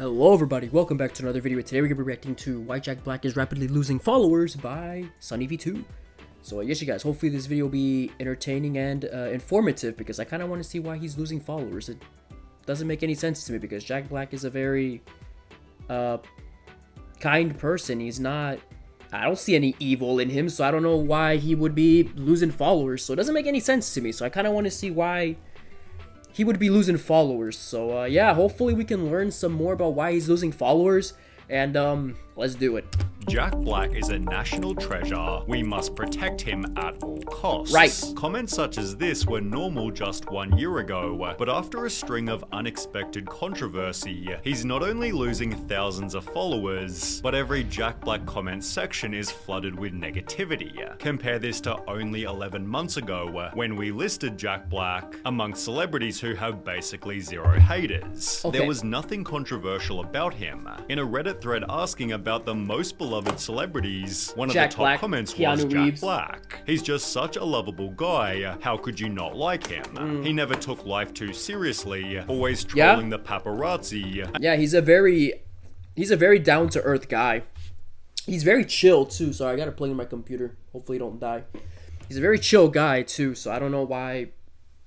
Hello everybody, welcome back to another video. Today we're going to be reacting to Why Jack Black is Rapidly Losing Followers by SUNNYV2. So yes you guys, hopefully this video will be entertaining and informative because I kind of want to see why he's losing followers. It doesn't make any sense to me because Jack Black is a very kind person. He's not, I don't see any evil in him, so I don't know why he would be losing followers. So it doesn't make any sense to me, so I kind of want to see why he would be losing followers. So yeah, hopefully we can learn some more about why he's losing followers, and let's do it. Jack Black is a national treasure. We must protect him at all costs. Right. Comments such as this were normal just 1 year ago, but after a string of unexpected controversy, he's not only losing thousands of followers, but every Jack Black comment section is flooded with negativity. Compare this to only 11 months ago, when we listed Jack Black amongst celebrities who have basically zero haters. Okay. There was nothing controversial about him. In a Reddit thread asking about the most beloved celebrities, one of the top comments was Jack Black. He's just such a lovable guy, how could you not like him? He never took life too seriously, always trolling the paparazzi. Yeah, he's a very down-to-earth guy. He's very chill too. Sorry, I gotta plug in my computer. Hopefully he don't die. He's a very chill guy too, so I don't know why.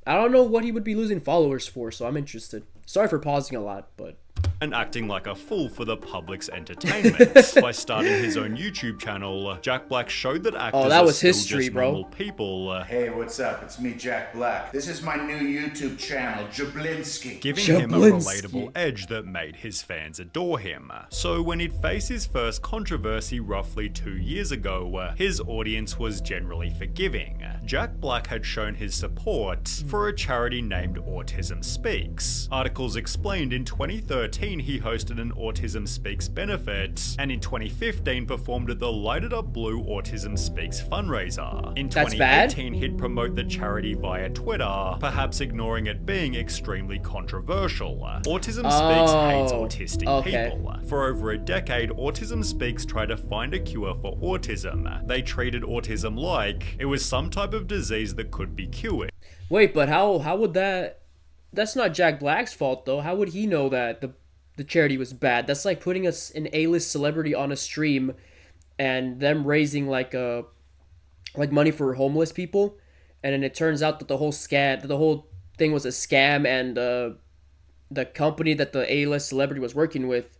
I don't know what he would be losing followers for, so I'm interested. Sorry for pausing a lot, but and acting like a fool for the public's entertainment. By starting his own YouTube channel, Jack Black showed that actors that was are still history, just bro. normal people. Hey, what's up? It's me, Jack Black. This is my new YouTube channel, Jablinski. Giving him a relatable edge that made his fans adore him. So when he'd faced his first controversy roughly 2 years ago, his audience was generally forgiving. Jack Black had shown his support for a charity named Autism Speaks. Articles explained in 2013 he hosted an Autism Speaks benefit, and in 2015 performed at the Lighted Up Blue Autism Speaks fundraiser. In 2018 he'd promote the charity via Twitter, perhaps ignoring it being extremely controversial. Autism Speaks hates autistic people. For over a decade, Autism Speaks tried to find a cure for autism. They treated autism like it was some type of disease that could be cured. wait, but how would that's not Jack Black's fault though. How would he know that the charity was bad? That's like putting an A-list celebrity on a stream and them raising like money for homeless people, and then it turns out that the whole thing was a scam, and the company that the A-list celebrity was working with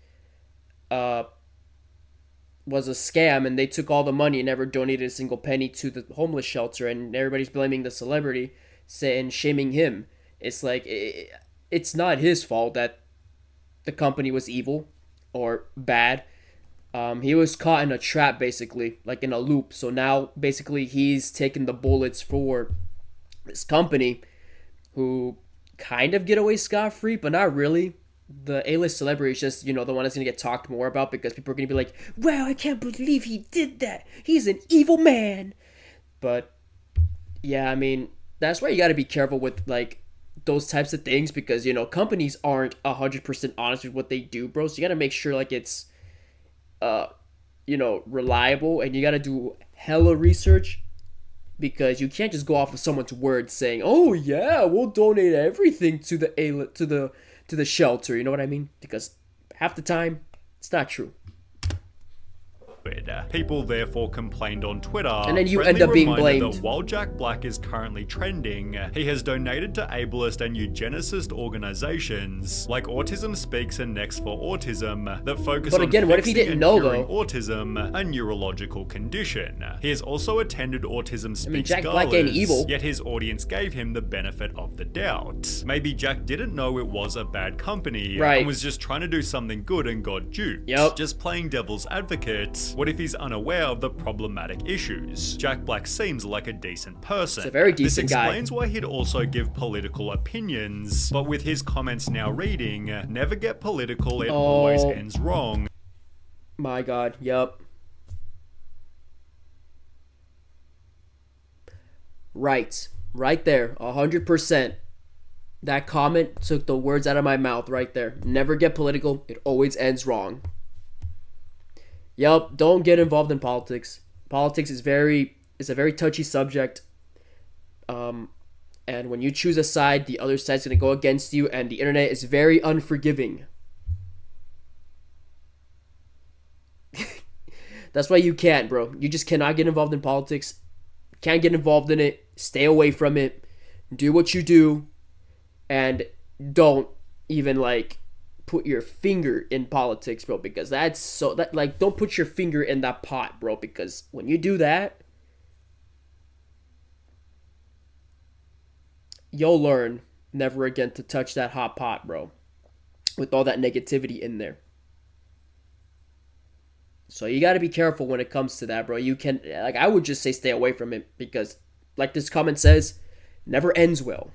was a scam, and they took all the money and never donated a single penny to the homeless shelter, and everybody's blaming the celebrity and shaming him. It's like it's not his fault that the company was evil or bad. He was caught in a trap, basically, like in a loop. So now basically he's taking the bullets for this company, who kind of get away scot-free, but not really. The A-list celebrity is just, the one that's gonna get talked more about because people are gonna be like, wow, I can't believe he did that, he's an evil man. But yeah, I mean, that's why you gotta be careful with like those types of things, because companies aren't 100% honest with what they do, bro. So you gotta make sure like it's reliable, and you gotta do hella research, because you can't just go off of someone's word saying, oh yeah, we'll donate everything to the shelter, you know what I mean? Because half the time it's not true. People therefore complained on Twitter, and then you end up being blamed. That while Jack Black is currently trending, he has donated to ableist and eugenicist organizations like Autism Speaks and Next for Autism that focus on what if he didn't know though? Autism, a neurological condition. He has also attended Autism Speaks Jack galas, Black ain't evil. Yet his audience gave him the benefit of the doubt. Maybe Jack didn't know it was a bad company, and was just trying to do something good and got duped. Just playing devil's advocate. What if he's unaware of the problematic issues? Jack Black seems like a decent person. He's a very decent guy. This explains why he'd also give political opinions, but with his comments now reading, never get political, it always ends wrong. My God, yup. Right there, 100%. That comment took the words out of my mouth right there. Never get political, it always ends wrong. Yup, don't get involved in politics. Politics is a very touchy subject. And when you choose a side, the other side's going to go against you, and the internet is very unforgiving. That's why you can't, bro. You just cannot get involved in politics. Can't get involved in it. Stay away from it. Do what you do. And don't even, like, put your finger in politics, bro. Because that's so... don't put your finger in that pot, bro. Because when you do that, you'll learn never again to touch that hot pot, bro. With all that negativity in there. So you gotta be careful when it comes to that, bro. You can, like, I would just say stay away from it because, like this comment says, never ends well.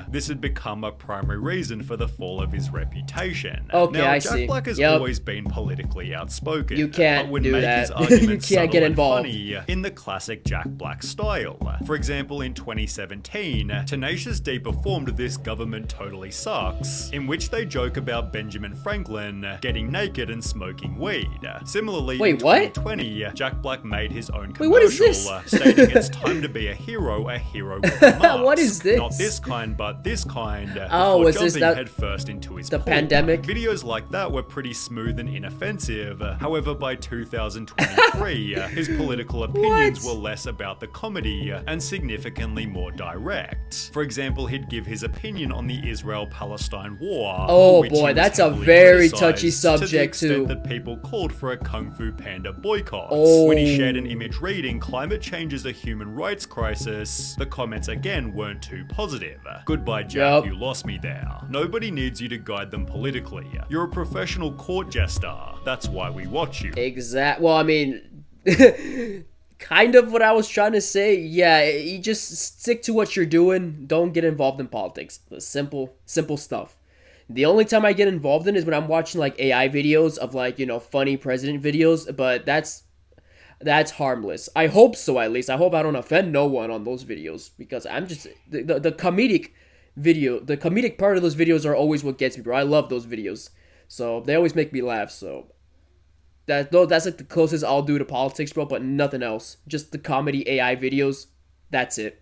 This had become a primary reason for the fall of his reputation. Okay, now, I Jack see. Black has always been politically outspoken. You can't but would do make that. His arguments You can't get subtle and involved. funny in the classic Jack Black style. For example, in 2017, Tenacious D performed this Government Totally Sucks, in which they joke about Benjamin Franklin getting naked and smoking weed. Similarly, in 2020, Jack Black made his own commercial, what is this? Stating it's time to be a hero with a mask. What is this? Not this kind, but this kind. Oh, is this that head first into his the pool. pandemic? Videos like that were pretty smooth and inoffensive. However, by 2023, his political opinions were less about the comedy and significantly more direct. For example, he'd give his opinion on the Israel-Palestine war. Oh which boy, he that's a heavily very criticized touchy subject to the extent too. that people called for a Kung Fu Panda boycott. Oh. When he shared an image reading "Climate change is a human rights crisis," the comments again weren't too positive. Goodbye, Jack, you lost me there. Nobody needs you to guide them politically. You're a professional court jester. That's why we watch you. Well, I mean, kind of what I was trying to say. Yeah, you just stick to what you're doing. Don't get involved in politics. The simple stuff. The only time I get involved in is when I'm watching, like, AI videos of, like, you know, funny president videos, but that's harmless. I hope so, at least. I hope I don't offend no one on those videos, because I'm just... The comedic part of those videos are always what gets me, bro. I love those videos. So, they always make me laugh, so... That's like the closest I'll do to politics, bro, but nothing else. Just the comedy AI videos. That's it.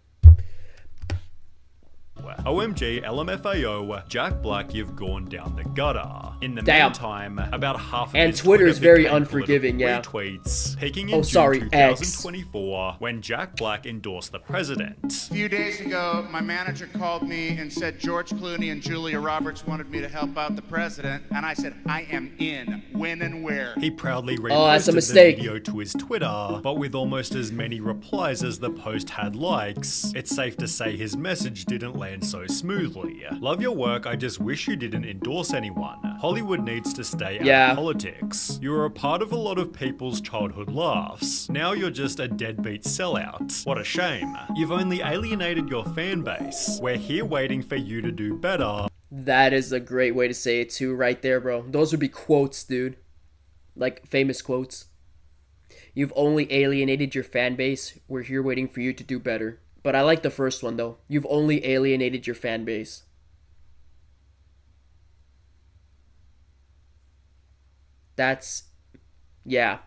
OMG, LMFAO, Jack Black, you've gone down the gutter. In the Damn. meantime, about half of And his Twitter is very became unforgiving, political yeah. retweets, peaking in June 2024 when Jack Black endorsed the president. A few days ago, my manager called me and said George Clooney and Julia Roberts wanted me to help out the president, and I said, I am in. When and where? He proudly that's a reposted the mistake. video to his Twitter, but with almost as many replies as the post had likes, it's safe to say his message didn't land so smoothly. Love your work, I just wish you didn't endorse anyone. Hollywood needs to stay out of politics. You were a part of a lot of people's childhood laughs. Now you're just a deadbeat sellout. What a shame. You've only alienated your fan base. We're here waiting for you to do better. That is a great way to say it too, right there, bro. Those would be quotes, dude. Like, famous quotes. You've only alienated your fan base. We're here waiting for you to do better. But I like the first one, though. You've only alienated your fan base. That's... yeah.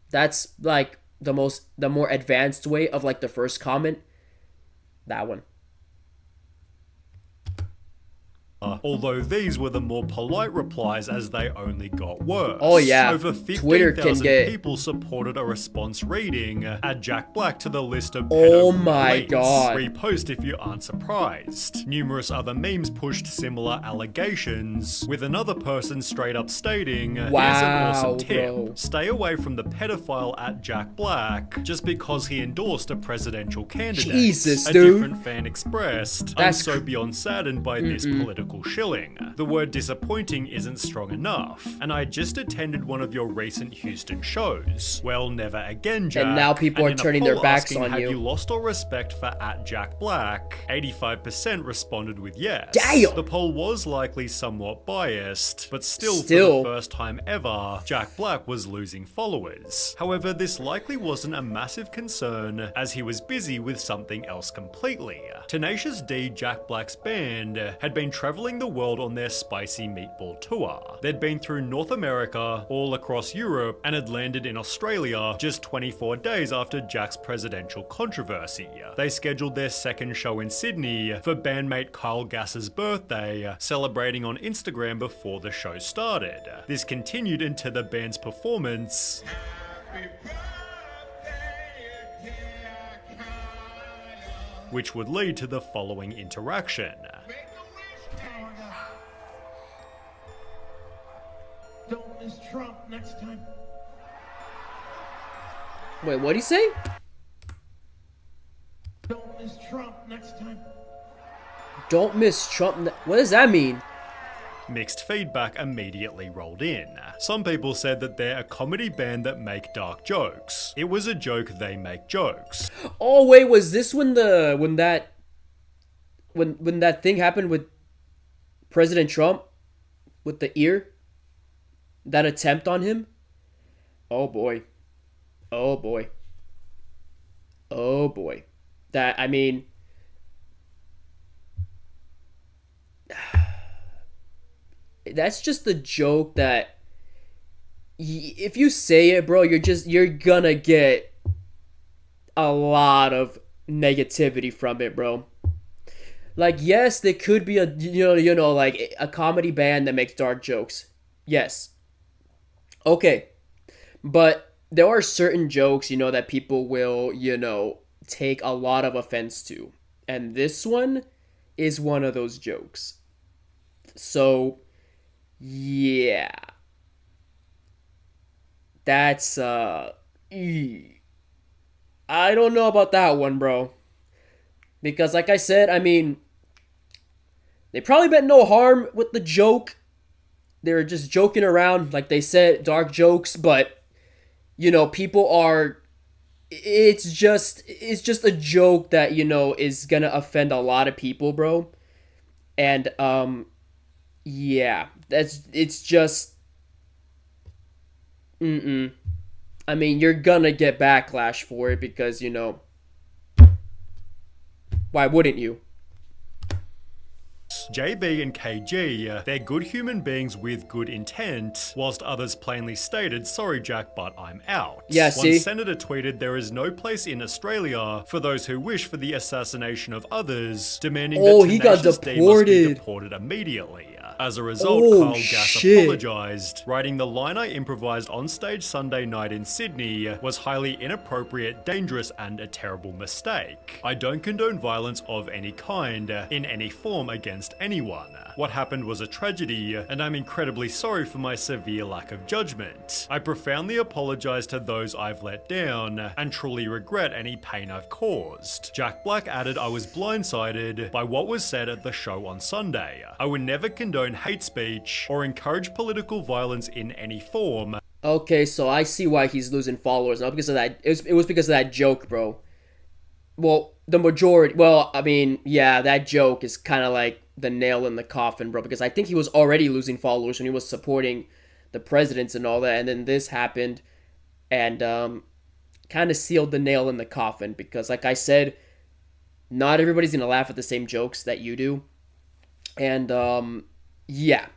That's, like, the more advanced way of, like, the first comment. That one. Although these were the more polite replies as they only got worse. Oh yeah, Over Twitter can 15,000 get... people supported a response reading "Add Jack Black to the list of Oh pedo my complaints. God. Repost if you aren't surprised." Numerous other memes pushed similar allegations, with another person straight up stating, "Here's an awesome tip. Bro. Stay away from the pedophile at Jack Black just because he endorsed a presidential candidate." Jesus, a dude. different fan expressed, "I'm That's so beyond saddened by this political shilling. The word disappointing isn't strong enough. And I just attended one of your recent Houston shows. Well, never again, Jack." And now people are in a turning their poll backs asking, on "Have you." you lost all respect for at Jack Black?" 85% responded with yes. Damn! The poll was likely somewhat biased, but still, for Still. the first time ever, Jack Black was losing followers. However, this likely wasn't a massive concern, as he was busy with something else completely. Tenacious D, Jack Black's band, had been traveling traveling the world on their spicy meatball tour. They'd been through North America, all across Europe, and had landed in Australia just 24 days after Jack's presidential controversy. They scheduled their second show in Sydney for bandmate Kyle Gass's birthday, celebrating on Instagram before the show started. This continued into the band's performance, which would lead to the following interaction. Don't miss Trump next time. Wait, what'd he say? Don't miss Trump next time. Don't miss Trump. What does that mean? Mixed feedback immediately rolled in. Some people said that they're a comedy band that make dark jokes. It was a joke, they make jokes. Oh wait, was this when that thing happened with President Trump with the ear? That attempt on him? Oh boy. Oh boy. Oh boy. That, I mean, that's just a joke that if you say it, bro, you're gonna get a lot of negativity from it, bro. Like, yes, there could be a like a comedy band that makes dark jokes. Yes. Okay. But there are certain jokes, that people will, take a lot of offense to. And this one is one of those jokes. So, yeah. That's, I don't know about that one, bro. Because, like I said, I mean, they probably meant no harm with the joke. They were just joking around, like they said, dark jokes, but, people are, it's just a joke that, is gonna offend a lot of people, bro. And, yeah, it's just, I mean, you're gonna get backlash for it because, why wouldn't you? JB and KG, they're good human beings with good intent, whilst others plainly stated, sorry Jack, but I'm out. Yeah, see? One senator tweeted, there is no place in Australia for those who wish for the assassination of others, demanding that he got Tenacious D must be deported. deported immediately. As a result, Kyle Gass shit. apologised, writing the line I improvised on stage Sunday night in Sydney was highly inappropriate, dangerous, and a terrible mistake. I don't condone violence of any kind, in any form against anyone. What happened was a tragedy, and I'm incredibly sorry for my severe lack of judgment. I profoundly apologise to those I've let down, and truly regret any pain I've caused. Jack Black added I was blindsided by what was said at the show on Sunday. I would never condone hate speech or encourage political violence in any form. Okay, so I see why he's losing followers. Not because of that. It was because of that joke, bro. Well, I mean, yeah, that joke is kind of like the nail in the coffin, bro. Because I think he was already losing followers when he was supporting the presidents and all that. And then this happened and kind of sealed the nail in the coffin. Because like I said, not everybody's going to laugh at the same jokes that you do. And, yeah.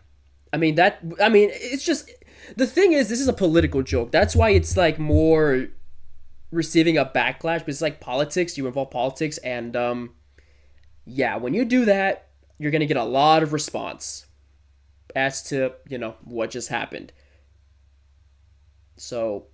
I mean, it's just... The thing is, this is a political joke. That's why it's, like, more receiving a backlash. But it's like politics. You involve politics. And, yeah, when you do that, you're going to get a lot of response as to, what just happened. So...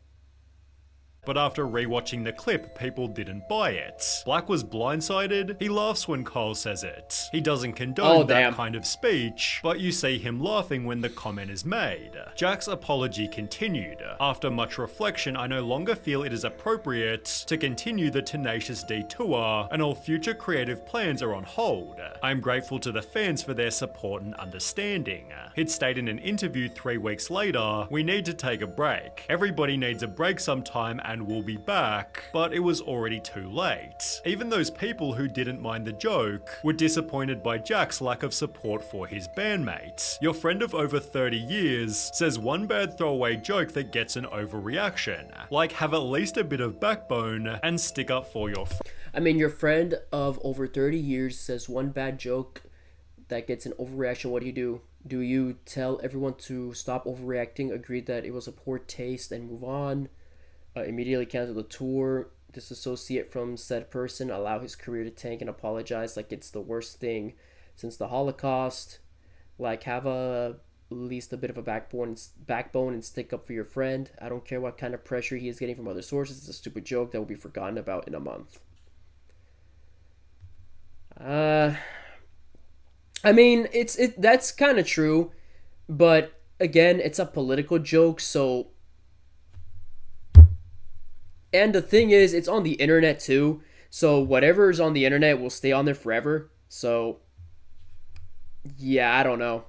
But after rewatching the clip, people didn't buy it. Black was blindsided. He laughs when Kyle says it. He doesn't condone that kind of speech, but you see him laughing when the comment is made. Jack's apology continued. After much reflection, I no longer feel it is appropriate to continue the Tenacious D tour, and all future creative plans are on hold. I am grateful to the fans for their support and understanding. He'd stated in an interview 3 weeks later, we need to take a break. Everybody needs a break sometime and we'll be back, but it was already too late. Even those people who didn't mind the joke were disappointed by Jack's lack of support for his bandmate. Your friend of over 30 years says one bad throwaway joke that gets an overreaction. Like, have at least a bit of backbone and stick up for your I mean, your friend of over 30 years says one bad joke that gets an overreaction, what do you do? Do you tell everyone to stop overreacting, agree that it was a poor taste, and move on? Immediately cancel the tour, disassociate from said person, allow his career to tank, and apologize like it's the worst thing since the Holocaust? Like, have at least a bit of a backbone and stick up for your friend. I don't care what kind of pressure he is getting from other sources. It's a stupid joke that will be forgotten about in a month. I mean, that's kind of true, but again, it's a political joke, so. And the thing is, it's on the internet too, so whatever is on the internet will stay on there forever. So, yeah, I don't know.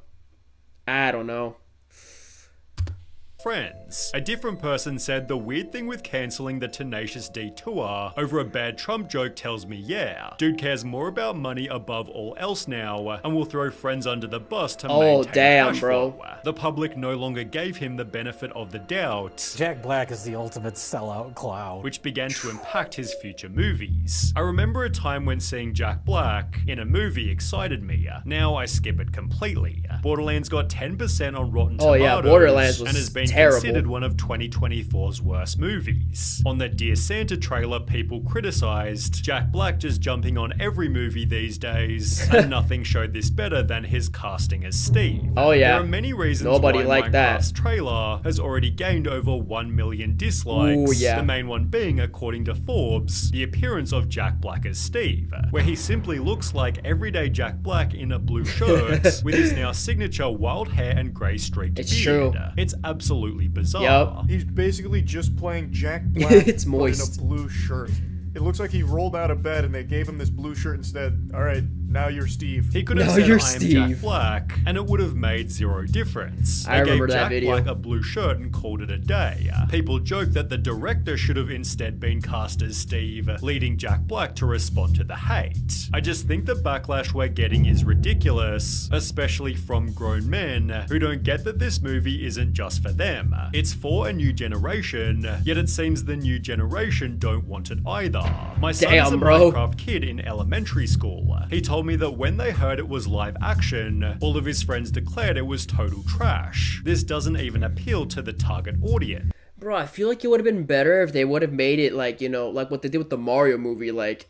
Friends. A different person said the weird thing with cancelling the Tenacious D tour over a bad Trump joke tells me yeah, dude cares more about money above all else now and will throw friends under the bus to maintain damn, cash bro. flow. The public no longer gave him the benefit of the doubt, Jack Black is the ultimate sellout clown. which began to impact his future movies. I remember a time when seeing Jack Black in a movie excited me. Now I skip it completely. Borderlands got 10% on Rotten Tomatoes yeah, Borderlands was and has been terrible. considered one of 2024's worst movies. On the Dear Santa trailer, people criticized Jack Black just jumping on every movie these days, and nothing showed this better than his casting as Steve. Oh, yeah. There are many reasons Nobody why liked that. Minecraft's trailer has already gained over 1 million dislikes. Ooh, yeah. The main one being, according to Forbes, the appearance of Jack Black as Steve, where he simply looks like everyday Jack Black in a blue shirt with his now signature wild hair and grey streaked It's beard. true. It's absolutely bizarre. Yup. He's basically just playing Jack Black It's but moist. in a blue shirt. It looks like he rolled out of bed and they gave him this blue shirt instead. All right, now you're Steve. He could have Now said, you're I am Steve. Jack Black, and it would have made zero difference. I They remember gave that Jack video. Black a blue shirt and called it a day. People joked that the director should have instead been cast as Steve, leading Jack Black to respond to the hate. I just think the backlash we're getting is ridiculous, especially from grown men who don't get that this movie isn't just for them. It's for a new generation, yet it seems the new generation don't want it either. My son is a Damn, bro. Minecraft kid in elementary school. He told me that when they heard it was live action, all of his friends declared it was total trash. This doesn't even appeal to the target audience. Bro, I feel like it would have been better if they would have made it like, like what they did with the Mario movie, like,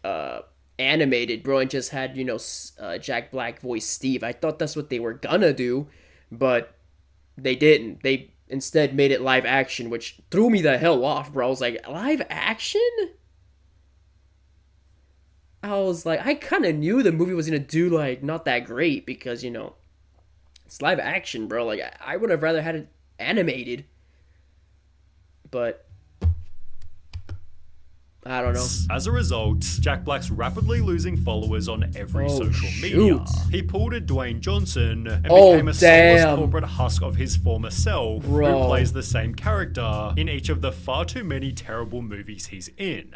animated, bro, and just had, Jack Black voice Steve. I thought that's what they were gonna do, but they didn't. They instead made it live action, which threw me the hell off, bro. I was like, live action? I was like, I kind of knew the movie was gonna do, like, not that great because, it's live action, bro. Like, I would have rather had it animated. But I don't know. As a result, Jack Black's rapidly losing followers on every Oh, social media. shoot. He pulled a Dwayne Johnson and Oh, became a damn. soulless corporate husk of his former self, Bro. who plays the same character in each of the far too many terrible movies he's in.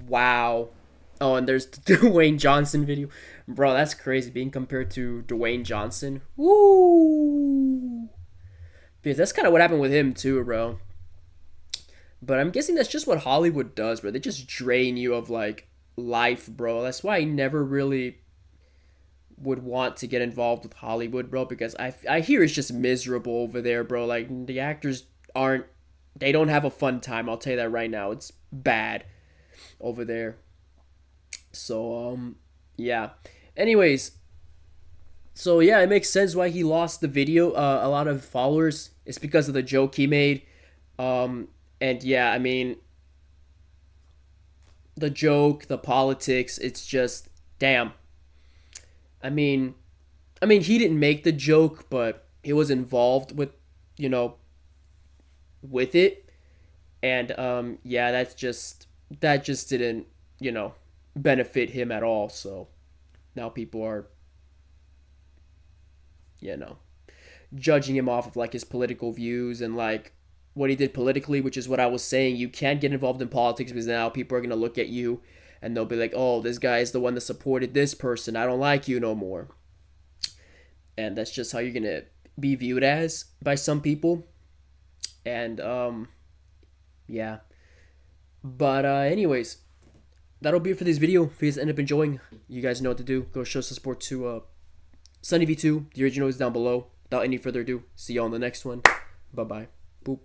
Wow. Oh, and there's the Dwayne Johnson video. Bro, that's crazy being compared to Dwayne Johnson. Woo! Because that's kind of what happened with him too, bro. But I'm guessing that's just what Hollywood does, bro. They just drain you of, like, life, bro. That's why I never really would want to get involved with Hollywood, bro, because I hear it's just miserable over there, bro. Like, the actors they don't have a fun time, I'll tell you that right now. It's bad over there. So, yeah. Anyways, so yeah, it makes sense why he lost the video. A lot of followers. It's because of the joke he made. And yeah, I mean, the joke, the politics, it's just, damn. I mean, he didn't make the joke, but he was involved with, with it. And, yeah, that just didn't, benefit him at all. So now people are, judging him off of, like, his political views and, like, what he did politically, which is what I was saying. You can't get involved in politics because now people are going to look at you and they'll be like, oh, this guy is the one that supported this person. I don't like you no more. And that's just how you're going to be viewed as by some people. And, yeah. But, anyways, that'll be it for this video. If you guys end up enjoying, you guys know what to do. Go show some support to, SUNNYV2, the original is down below. Without any further ado, see y'all on the next one. Bye-bye. Boop.